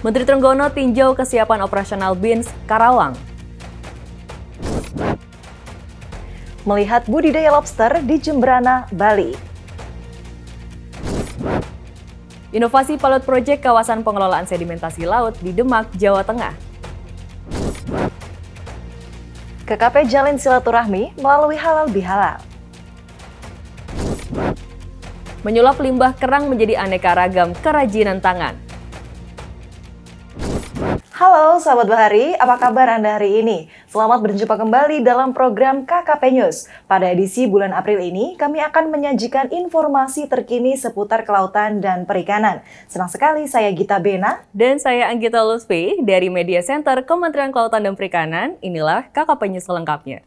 Menteri Trenggono tinjau kesiapan operasional BINS Karawang. Melihat budidaya lobster di Jemberana, Bali. Inovasi pilot proyek kawasan pengelolaan sedimentasi laut di Demak, Jawa Tengah. KKP jalin silaturahmi melalui halal bihalal. Menyulap limbah kerang menjadi aneka ragam kerajinan tangan. Halo sahabat Bahari, apa kabar Anda hari ini? Selamat berjumpa kembali dalam program KKP News. Pada edisi bulan April ini, kami akan menyajikan informasi terkini seputar kelautan dan perikanan. Senang sekali saya Gita Bena. Dan saya Anggita Lutfi dari Media Center Kementerian Kelautan dan Perikanan. Inilah KKP News selengkapnya.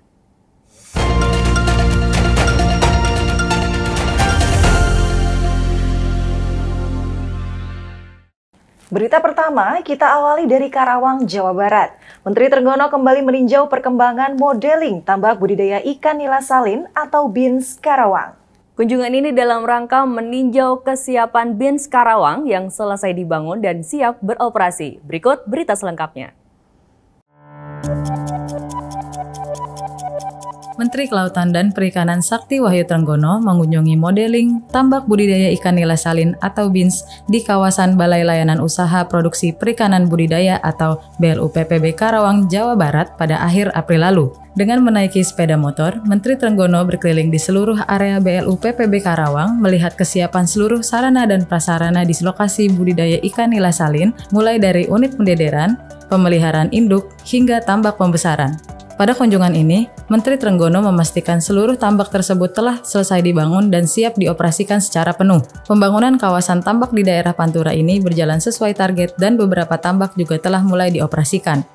Berita pertama, kita awali dari Karawang, Jawa Barat. Menteri Trenggono kembali meninjau perkembangan modeling tambak budidaya ikan nila salin atau BINS Karawang. Kunjungan ini dalam rangka meninjau kesiapan BINS Karawang yang selesai dibangun dan siap beroperasi. Berikut berita selengkapnya. Menteri Kelautan dan Perikanan Sakti Wahyu Trenggono mengunjungi modeling tambak budidaya ikan nila salin atau BINS di kawasan Balai Layanan Usaha Produksi Perikanan Budidaya atau BLUPPB Karawang, Jawa Barat pada akhir April lalu. Dengan menaiki sepeda motor, Menteri Trenggono berkeliling di seluruh area BLUPPB Karawang melihat kesiapan seluruh sarana dan prasarana di lokasi budidaya ikan nila salin, mulai dari unit pendederan, pemeliharaan induk, hingga tambak pembesaran. Pada kunjungan ini, Menteri Trenggono memastikan seluruh tambak tersebut telah selesai dibangun dan siap dioperasikan secara penuh. Pembangunan kawasan tambak di daerah Pantura ini berjalan sesuai target dan beberapa tambak juga telah mulai dioperasikan.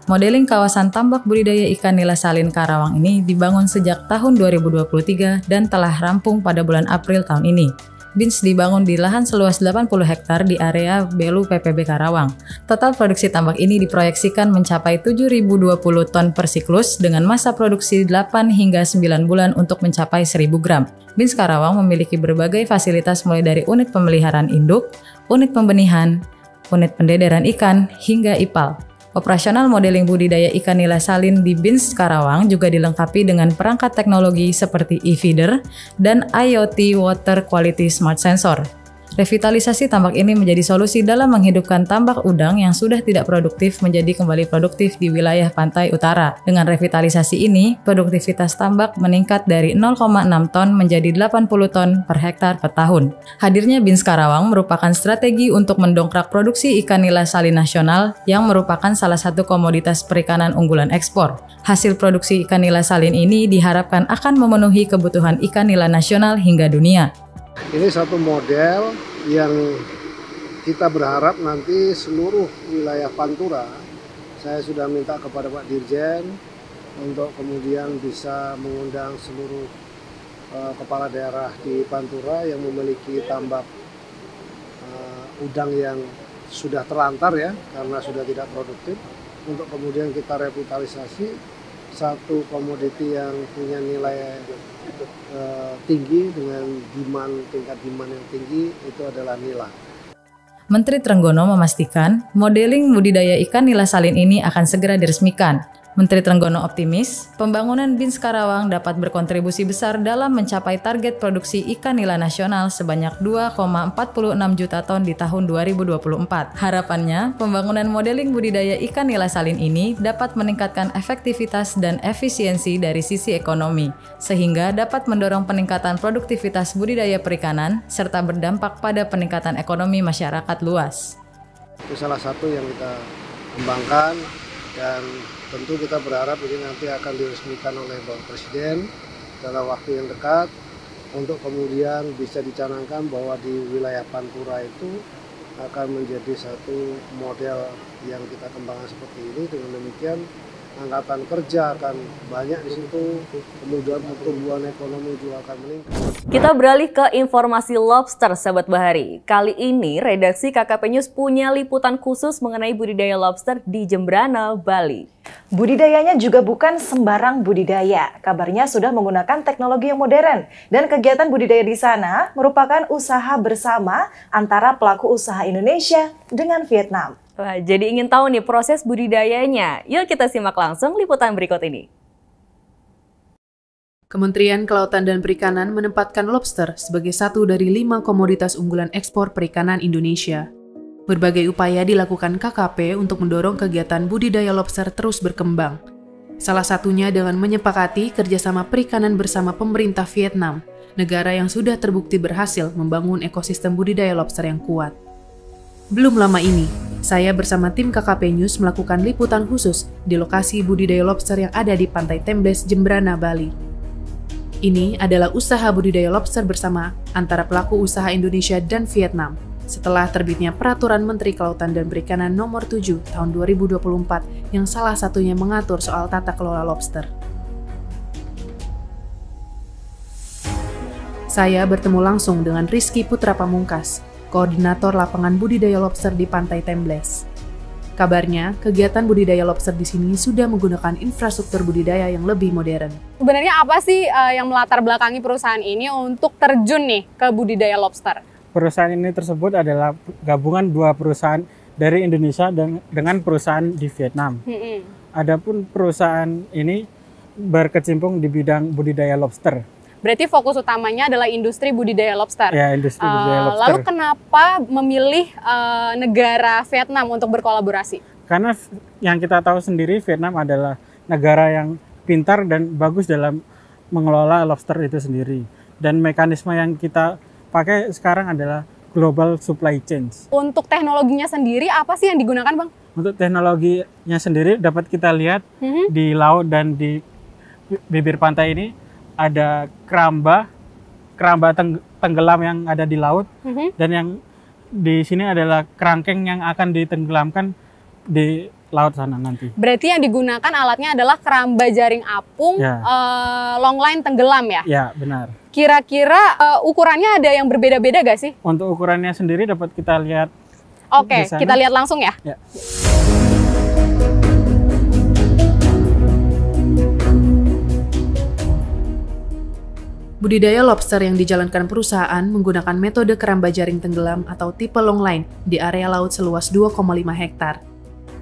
Modeling kawasan tambak budidaya ikan nila salin Karawang ini dibangun sejak tahun 2023 dan telah rampung pada bulan April tahun ini. BINS dibangun di lahan seluas 80 hektar di area BLUPPB Karawang. Total produksi tambak ini diproyeksikan mencapai 7.020 ton per siklus dengan masa produksi 8 hingga 9 bulan untuk mencapai 1.000 gram. BINS Karawang memiliki berbagai fasilitas mulai dari unit pemeliharaan induk, unit pembenihan, unit pendederan ikan, hingga IPAL. Operasional modeling budidaya ikan nila salin di BINS Karawang juga dilengkapi dengan perangkat teknologi seperti e-feeder dan IoT Water Quality Smart Sensor. Revitalisasi tambak ini menjadi solusi dalam menghidupkan tambak udang yang sudah tidak produktif menjadi kembali produktif di wilayah pantai utara. Dengan revitalisasi ini, produktivitas tambak meningkat dari 0,6 ton menjadi 80 ton per hektar per tahun. Hadirnya BINS Karawang merupakan strategi untuk mendongkrak produksi ikan nila salin nasional yang merupakan salah satu komoditas perikanan unggulan ekspor. Hasil produksi ikan nila salin ini diharapkan akan memenuhi kebutuhan ikan nila nasional hingga dunia. Ini satu model yang kita berharap nanti seluruh wilayah Pantura, saya sudah minta kepada Pak Dirjen untuk kemudian bisa mengundang seluruh kepala daerah di Pantura yang memiliki tambak udang yang sudah terlantar ya, karena sudah tidak produktif, untuk kemudian kita revitalisasi satu komoditi yang punya nilai tinggi dengan tingkat demand yang tinggi, itu adalah nila. Menteri Trenggono memastikan modeling budidaya ikan nila salin ini akan segera diresmikan. Menteri Trenggono optimis, pembangunan BINS Karawang dapat berkontribusi besar dalam mencapai target produksi ikan nila nasional sebanyak 2,46 juta ton di tahun 2024. Harapannya, pembangunan modeling budidaya ikan nila salin ini dapat meningkatkan efektivitas dan efisiensi dari sisi ekonomi, sehingga dapat mendorong peningkatan produktivitas budidaya perikanan, serta berdampak pada peningkatan ekonomi masyarakat luas. Itu salah satu yang kita kembangkan, dan tentu kita berharap ini nanti akan diresmikan oleh Bapak Presiden dalam waktu yang dekat, untuk kemudian bisa dicanangkan bahwa di wilayah Pantura itu akan menjadi satu model yang kita kembangkan seperti ini. Dengan demikian angkatan kerja akan banyak di situ, kemudian pertumbuhan ekonomi juga akan meningkat. Kita beralih ke informasi lobster, sahabat Bahari. Kali ini redaksi KKP News punya liputan khusus mengenai budidaya lobster di Jemberana, Bali. Budidayanya juga bukan sembarang budidaya. Kabarnya sudah menggunakan teknologi yang modern, dan kegiatan budidaya di sana merupakan usaha bersama antara pelaku usaha Indonesia dengan Vietnam. Wah, jadi ingin tahu nih proses budidayanya. Yuk kita simak langsung liputan berikut ini. Kementerian Kelautan dan Perikanan menempatkan lobster sebagai satu dari 5 komoditas unggulan ekspor perikanan Indonesia. Berbagai upaya dilakukan KKP untuk mendorong kegiatan budidaya lobster terus berkembang. Salah satunya dengan menyepakati kerjasama perikanan bersama pemerintah Vietnam, negara yang sudah terbukti berhasil membangun ekosistem budidaya lobster yang kuat. Belum lama ini, saya bersama tim KKP News melakukan liputan khusus di lokasi budidaya lobster yang ada di Pantai Tembles, Jembrana, Bali. Ini adalah usaha budidaya lobster bersama antara pelaku usaha Indonesia dan Vietnam setelah terbitnya Peraturan Menteri Kelautan dan Perikanan Nomor 7 Tahun 2024 yang salah satunya mengatur soal tata kelola lobster. Saya bertemu langsung dengan Rizky Putra Pamungkas, Koordinator Lapangan Budidaya Lobster di Pantai Tembles. Kabarnya, kegiatan budidaya lobster di sini sudah menggunakan infrastruktur budidaya yang lebih modern. Sebenarnya apa sih yang melatar belakangi perusahaan ini untuk terjun nih ke budidaya lobster? Perusahaan ini tersebut adalah gabungan 2 perusahaan dari Indonesia dengan perusahaan di Vietnam. Adapun perusahaan ini berkecimpung di bidang budidaya lobster. Berarti fokus utamanya adalah industri budidaya lobster. Ya, industri budidaya lobster. Lalu kenapa memilih negara Vietnam untuk berkolaborasi? Karena yang kita tahu sendiri, Vietnam adalah negara yang pintar dan bagus dalam mengelola lobster itu sendiri. Dan mekanisme yang kita pakai sekarang adalah global supply chain. Untuk teknologinya sendiri, apa sih yang digunakan, Bang? Untuk teknologinya sendiri dapat kita lihat di laut dan di bibir pantai ini. Ada keramba tenggelam yang ada di laut, dan yang di sini adalah kerangkeng yang akan ditenggelamkan di laut sana nanti. Berarti yang digunakan alatnya adalah keramba jaring apung, longline tenggelam ya? Ya, benar. Kira-kira ukurannya ada yang berbeda-beda gak sih? Untuk ukurannya sendiri dapat kita lihat. Oke, kita lihat langsung ya. Budidaya lobster yang dijalankan perusahaan menggunakan metode keramba jaring tenggelam atau tipe longline di area laut seluas 2,5 hektar.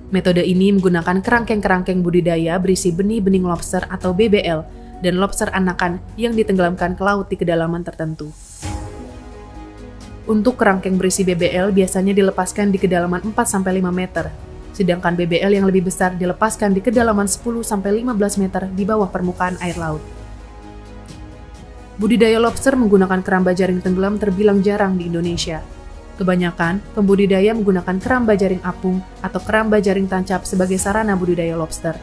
Metode ini menggunakan kerangkeng-kerangkeng budidaya berisi benih-benih lobster atau BBL dan lobster anakan yang ditenggelamkan ke laut di kedalaman tertentu. Untuk kerangkeng berisi BBL biasanya dilepaskan di kedalaman 4-5 meter, sedangkan BBL yang lebih besar dilepaskan di kedalaman 10-15 meter di bawah permukaan air laut. Budidaya lobster menggunakan keramba jaring tenggelam terbilang jarang di Indonesia. Kebanyakan, pembudidaya menggunakan keramba jaring apung atau keramba jaring tancap sebagai sarana budidaya lobster.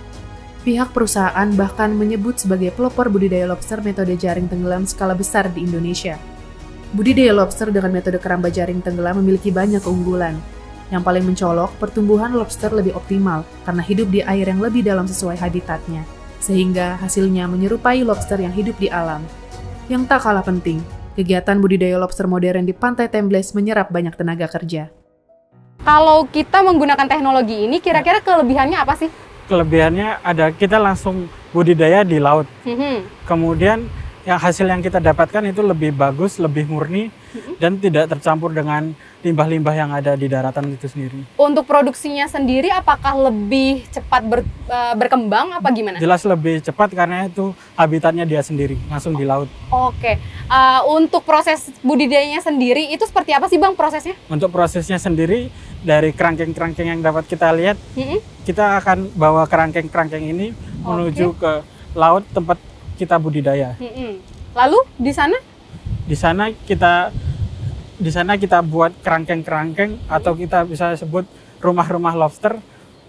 Pihak perusahaan bahkan menyebut sebagai pelopor budidaya lobster metode jaring tenggelam skala besar di Indonesia. Budidaya lobster dengan metode keramba jaring tenggelam memiliki banyak keunggulan. Yang paling mencolok, pertumbuhan lobster lebih optimal karena hidup di air yang lebih dalam sesuai habitatnya, sehingga hasilnya menyerupai lobster yang hidup di alam. Yang tak kalah penting, kegiatan budidaya lobster modern di Pantai Tembles menyerap banyak tenaga kerja. Kalau kita menggunakan teknologi ini, kira-kira kelebihannya apa sih? Kelebihannya ada kita langsung budidaya di laut. Kemudian yang hasil yang kita dapatkan itu lebih bagus, lebih murni, dan tidak tercampur dengan limbah-limbah yang ada di daratan itu sendiri. Untuk produksinya sendiri, apakah lebih cepat berkembang apa gimana? Jelas lebih cepat karena itu habitatnya dia sendiri, langsung di laut. Oke, untuk proses budidayanya sendiri itu seperti apa sih Bang prosesnya? Untuk prosesnya sendiri, dari kerangkeng-kerangkeng yang dapat kita lihat, kita akan bawa kerangkeng-kerangkeng ini menuju ke laut tempat kita budidaya. Lalu di sana? Di sana kita buat kerangkeng-kerangkeng atau kita bisa sebut rumah-rumah lobster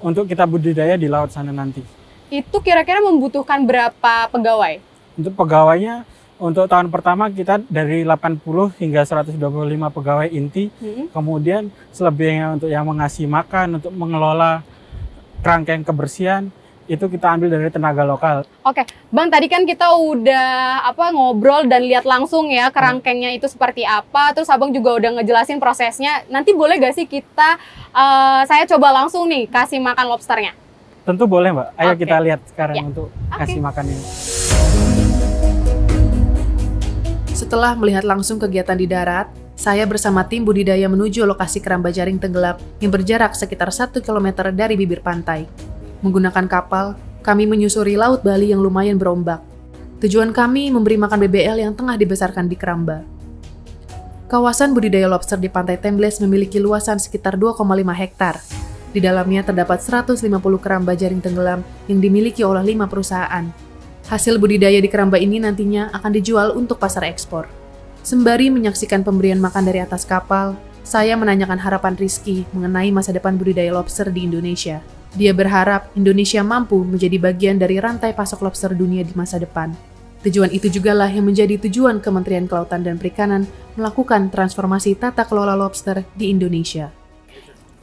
untuk kita budidaya di laut sana nanti. Itu kira-kira membutuhkan berapa pegawai? Untuk pegawainya, untuk tahun pertama kita dari 80 hingga 125 pegawai inti. Kemudian selebihnya untuk yang mengasih makan, untuk mengelola kerangkeng kebersihan, itu kita ambil dari tenaga lokal. Oke, Bang, tadi kan kita udah ngobrol dan lihat langsung ya kerangkengnya itu seperti apa. Terus Abang juga udah ngejelasin prosesnya. Nanti boleh gak sih saya coba langsung nih kasih makan lobsternya? Tentu boleh, Mbak. Ayo kita lihat sekarang untuk kasih makan ini. Setelah melihat langsung kegiatan di darat, Saya bersama tim budidaya menuju lokasi keramba jaring tenggelam yang berjarak sekitar 1 km dari bibir pantai. Menggunakan kapal, kami menyusuri Laut Bali yang lumayan berombak. Tujuan kami memberi makan BBL yang tengah dibesarkan di keramba. Kawasan budidaya lobster di Pantai Tembles memiliki luasan sekitar 2,5 hektar. Di dalamnya terdapat 150 keramba jaring tenggelam yang dimiliki oleh 5 perusahaan. Hasil budidaya di keramba ini nantinya akan dijual untuk pasar ekspor. Sembari menyaksikan pemberian makan dari atas kapal, saya menanyakan harapan Rizky mengenai masa depan budidaya lobster di Indonesia. Dia berharap Indonesia mampu menjadi bagian dari rantai pasok lobster dunia di masa depan. Tujuan itu jugalah yang menjadi tujuan Kementerian Kelautan dan Perikanan melakukan transformasi tata kelola lobster di Indonesia.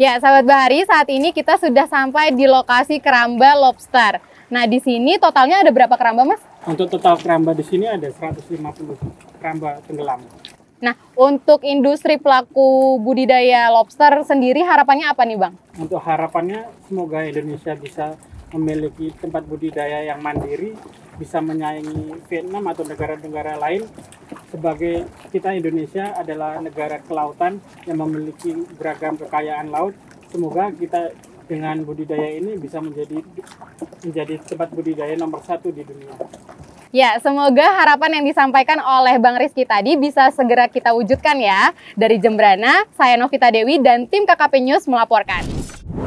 Ya, sahabat Bahari, saat ini kita sudah sampai di lokasi keramba lobster. Nah, di sini totalnya ada berapa keramba, Mas? Untuk total keramba di sini ada 150 keramba tenggelam. Nah, untuk industri pelaku budidaya lobster sendiri harapannya apa nih, Bang? Untuk harapannya semoga Indonesia bisa memiliki tempat budidaya yang mandiri, bisa menyaingi Vietnam atau negara-negara lain. Sebagai kita Indonesia adalah negara kelautan yang memiliki beragam kekayaan laut, semoga kita dengan budidaya ini bisa menjadi tempat budidaya nomor 1 di dunia. Ya, semoga harapan yang disampaikan oleh Bang Rizky tadi bisa segera kita wujudkan ya. Dari Jembrana, saya Novita Dewi dan tim KKP News melaporkan.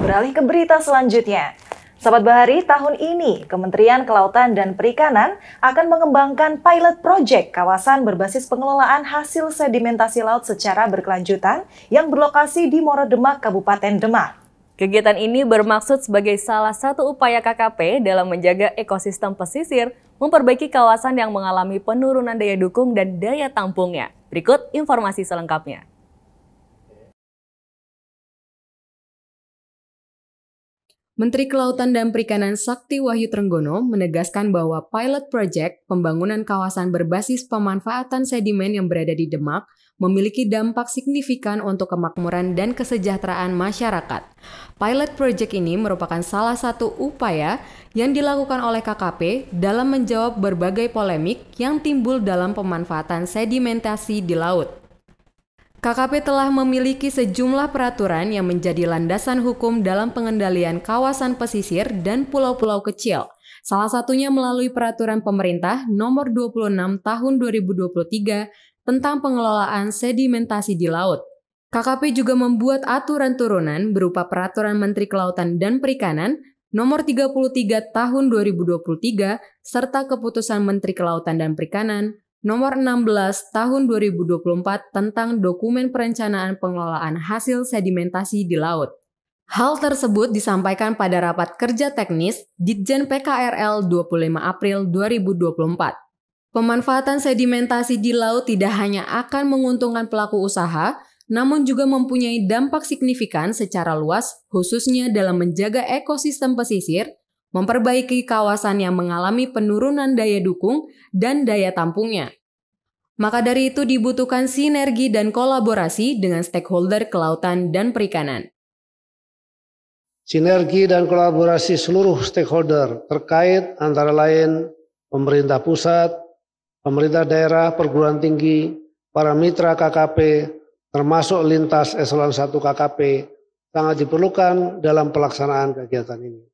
Beralih ke berita selanjutnya. Sahabat Bahari, tahun ini Kementerian Kelautan dan Perikanan akan mengembangkan pilot project kawasan berbasis pengelolaan hasil sedimentasi laut secara berkelanjutan yang berlokasi di Morodemak, Kabupaten Demak. Kegiatan ini bermaksud sebagai salah satu upaya KKP dalam menjaga ekosistem pesisir, memperbaiki kawasan yang mengalami penurunan daya dukung dan daya tampungnya. Berikut informasi selengkapnya. Menteri Kelautan dan Perikanan Sakti Wahyu Trenggono menegaskan bahwa pilot project pembangunan kawasan berbasis pemanfaatan sedimen yang berada di Demak memiliki dampak signifikan untuk kemakmuran dan kesejahteraan masyarakat. Pilot project ini merupakan salah satu upaya yang dilakukan oleh KKP dalam menjawab berbagai polemik yang timbul dalam pemanfaatan sedimentasi di laut. KKP telah memiliki sejumlah peraturan yang menjadi landasan hukum dalam pengendalian kawasan pesisir dan pulau-pulau kecil. Salah satunya melalui peraturan pemerintah nomor 26 tahun 2023 tentang pengelolaan sedimentasi di laut. KKP juga membuat aturan turunan berupa peraturan Menteri Kelautan dan Perikanan nomor 33 tahun 2023 serta keputusan Menteri Kelautan dan Perikanan nomor 16 tahun 2024 tentang dokumen perencanaan pengelolaan hasil sedimentasi di laut. Hal tersebut disampaikan pada rapat kerja teknis Ditjen PKRL 25 April 2024. Pemanfaatan sedimentasi di laut tidak hanya akan menguntungkan pelaku usaha, namun juga mempunyai dampak signifikan secara luas, khususnya dalam menjaga ekosistem pesisir, memperbaiki kawasan yang mengalami penurunan daya dukung dan daya tampungnya. Maka dari itu dibutuhkan sinergi dan kolaborasi dengan stakeholder kelautan dan perikanan. Sinergi dan kolaborasi seluruh stakeholder terkait antara lain pemerintah pusat, pemerintah daerah, perguruan tinggi, para mitra KKP, termasuk lintas eselon 1 KKP, sangat diperlukan dalam pelaksanaan kegiatan ini.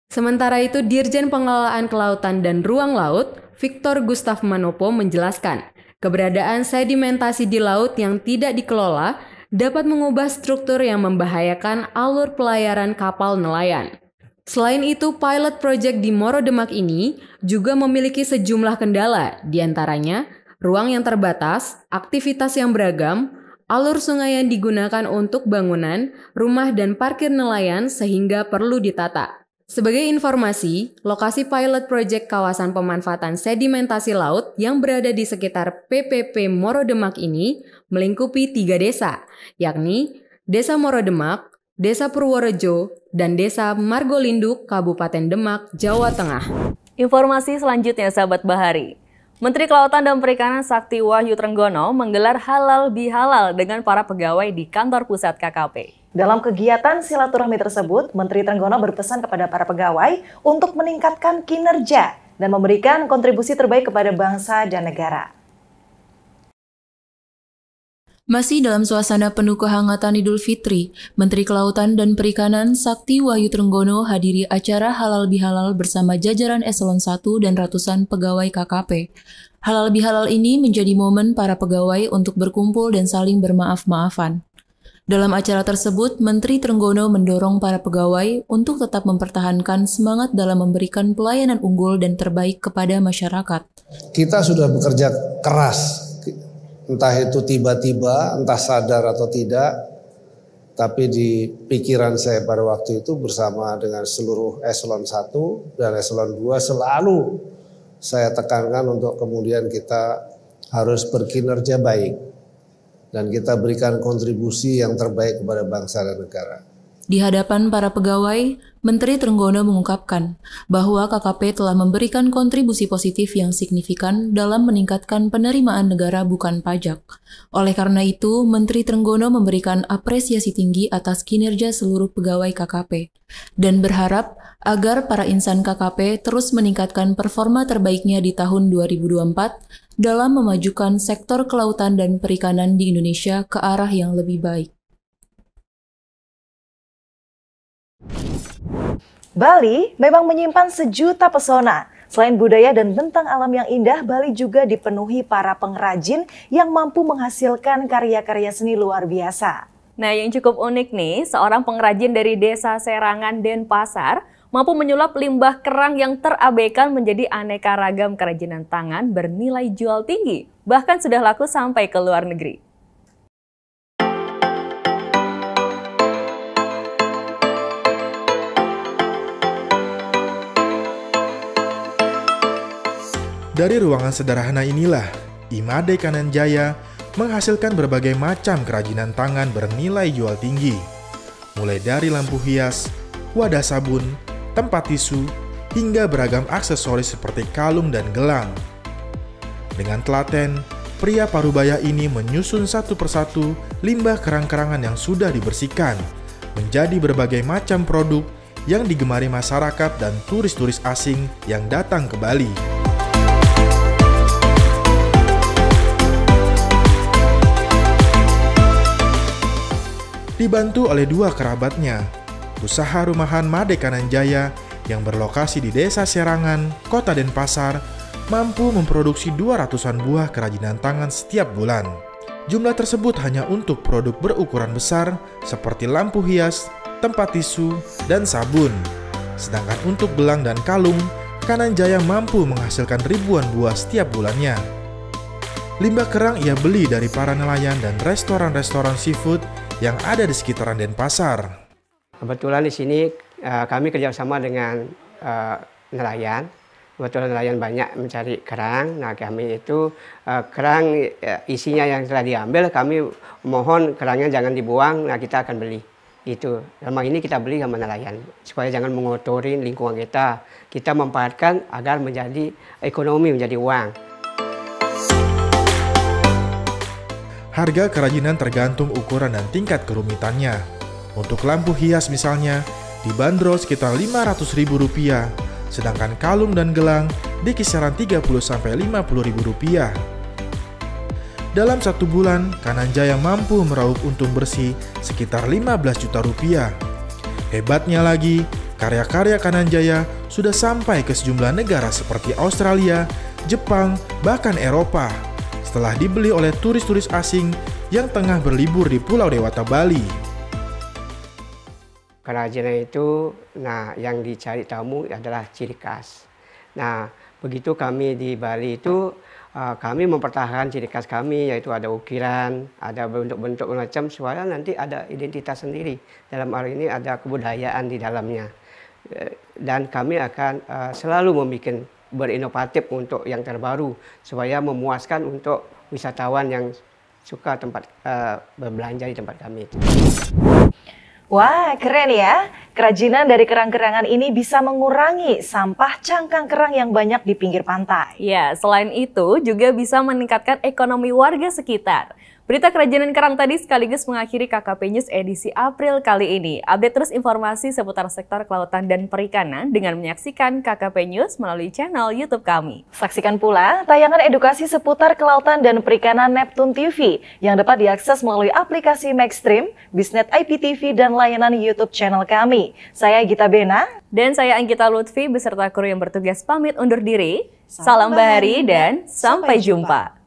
Sementara itu, Dirjen Pengelolaan Kelautan dan Ruang Laut, Victor Gustav Manopo menjelaskan, keberadaan sedimentasi di laut yang tidak dikelola dapat mengubah struktur yang membahayakan alur pelayaran kapal nelayan. Selain itu, pilot project di Morodemak ini juga memiliki sejumlah kendala, diantaranya ruang yang terbatas, aktivitas yang beragam, alur sungai yang digunakan untuk bangunan, rumah dan parkir nelayan sehingga perlu ditata. Sebagai informasi, lokasi pilot project kawasan pemanfaatan sedimentasi laut yang berada di sekitar PPP Morodemak ini melingkupi 3 desa, yakni Desa Morodemak, Desa Purworejo, dan Desa Margolinduk, Kabupaten Demak, Jawa Tengah. Informasi selanjutnya, sahabat Bahari. Menteri Kelautan dan Perikanan Sakti Wahyu Trenggono menggelar halal bihalal dengan para pegawai di kantor pusat KKP. Dalam kegiatan silaturahmi tersebut, Menteri Trenggono berpesan kepada para pegawai untuk meningkatkan kinerja dan memberikan kontribusi terbaik kepada bangsa dan negara. Masih dalam suasana penuh kehangatan Idul Fitri, Menteri Kelautan dan Perikanan Sakti Wahyu Trenggono hadiri acara Halal Bihalal bersama jajaran Eselon 1 dan ratusan pegawai KKP. Halal Bihalal ini menjadi momen para pegawai untuk berkumpul dan saling bermaaf-maafan. Dalam acara tersebut, Menteri Trenggono mendorong para pegawai untuk tetap mempertahankan semangat dalam memberikan pelayanan unggul dan terbaik kepada masyarakat. Kita sudah bekerja keras, entah itu tiba-tiba, entah sadar atau tidak, tapi di pikiran saya pada waktu itu bersama dengan seluruh Eselon 1 dan Eselon 2 selalu saya tekankan untuk kemudian kita harus berkinerja baik. Dan kita berikan kontribusi yang terbaik kepada bangsa dan negara. Di hadapan para pegawai, Menteri Trenggono mengungkapkan bahwa KKP telah memberikan kontribusi positif yang signifikan dalam meningkatkan penerimaan negara bukan pajak. Oleh karena itu, Menteri Trenggono memberikan apresiasi tinggi atas kinerja seluruh pegawai KKP dan berharap agar para insan KKP terus meningkatkan performa terbaiknya di tahun 2024 dalam memajukan sektor kelautan dan perikanan di Indonesia ke arah yang lebih baik. Bali memang menyimpan sejuta pesona. Selain budaya dan bentang alam yang indah, Bali juga dipenuhi para pengrajin yang mampu menghasilkan karya-karya seni luar biasa. Nah, yang cukup unik nih, seorang pengrajin dari Desa Serangan, Denpasar, mampu menyulap limbah kerang yang terabaikan menjadi aneka ragam kerajinan tangan bernilai jual tinggi, bahkan sudah laku sampai ke luar negeri. Dari ruangan sederhana inilah, Imade Kananjaya menghasilkan berbagai macam kerajinan tangan bernilai jual tinggi, mulai dari lampu hias, wadah sabun, tempat tisu, hingga beragam aksesoris seperti kalung dan gelang. Dengan telaten, pria parubaya ini menyusun satu persatu limbah kerang-kerangan yang sudah dibersihkan menjadi berbagai macam produk yang digemari masyarakat dan turis-turis asing yang datang ke Bali. Dibantu oleh dua kerabatnya, usaha rumahan Made Kananjaya yang berlokasi di Desa Serangan, Kota Denpasar, mampu memproduksi 200-an buah kerajinan tangan setiap bulan. Jumlah tersebut hanya untuk produk berukuran besar seperti lampu hias, tempat tisu, dan sabun. Sedangkan untuk gelang dan kalung, Kananjaya mampu menghasilkan ribuan buah setiap bulannya. Limbah kerang ia beli dari para nelayan dan restoran-restoran seafood yang ada di sekitaran Denpasar. Kebetulan di sini kami kerjasama dengan nelayan. Kebetulan nelayan banyak mencari kerang. Nah, kami itu kerang isinya yang telah diambil, kami mohon kerangnya jangan dibuang. Nah, kita akan beli. Itu. Selama ini kita beli sama nelayan supaya jangan mengotori lingkungan kita. Kita memanfaatkan agar menjadi ekonomi, menjadi uang. Harga kerajinan tergantung ukuran dan tingkat kerumitannya. Untuk lampu hias misalnya, dibanderol sekitar Rp500.000, sedangkan kalung dan gelang di kisaran Rp30.000–Rp50.000. Dalam satu bulan, Kananjaya mampu meraup untung bersih sekitar Rp15 juta. Hebatnya lagi, karya-karya Kananjaya sudah sampai ke sejumlah negara seperti Australia, Jepang, bahkan Eropa, setelah dibeli oleh turis-turis asing yang tengah berlibur di Pulau Dewata, Bali. Kerajinan itu, nah yang dicari tamu adalah ciri khas. Nah, begitu kami di Bali itu, kami mempertahankan ciri khas kami, yaitu ada ukiran, ada bentuk-bentuk macam, supaya nanti ada identitas sendiri. Dalam hal ini ada kebudayaan di dalamnya. Dan kami akan selalu membuat berinovatif untuk yang terbaru, supaya memuaskan untuk wisatawan yang suka berbelanja di tempat kami. Wah, keren ya. Kerajinan dari kerang-kerangan ini bisa mengurangi sampah cangkang kerang yang banyak di pinggir pantai. Ya, selain itu juga bisa meningkatkan ekonomi warga sekitar. Berita kerajinan kerang tadi sekaligus mengakhiri KKP News edisi April kali ini. Update terus informasi seputar sektor kelautan dan perikanan dengan menyaksikan KKP News melalui channel YouTube kami. Saksikan pula tayangan edukasi seputar kelautan dan perikanan Neptune TV yang dapat diakses melalui aplikasi Maxstream, Bisnet IPTV, dan layanan YouTube channel kami. Saya Gita Bena. Dan saya Anggita Lutfi beserta kru yang bertugas pamit undur diri. Salam bahari dan sampai jumpa.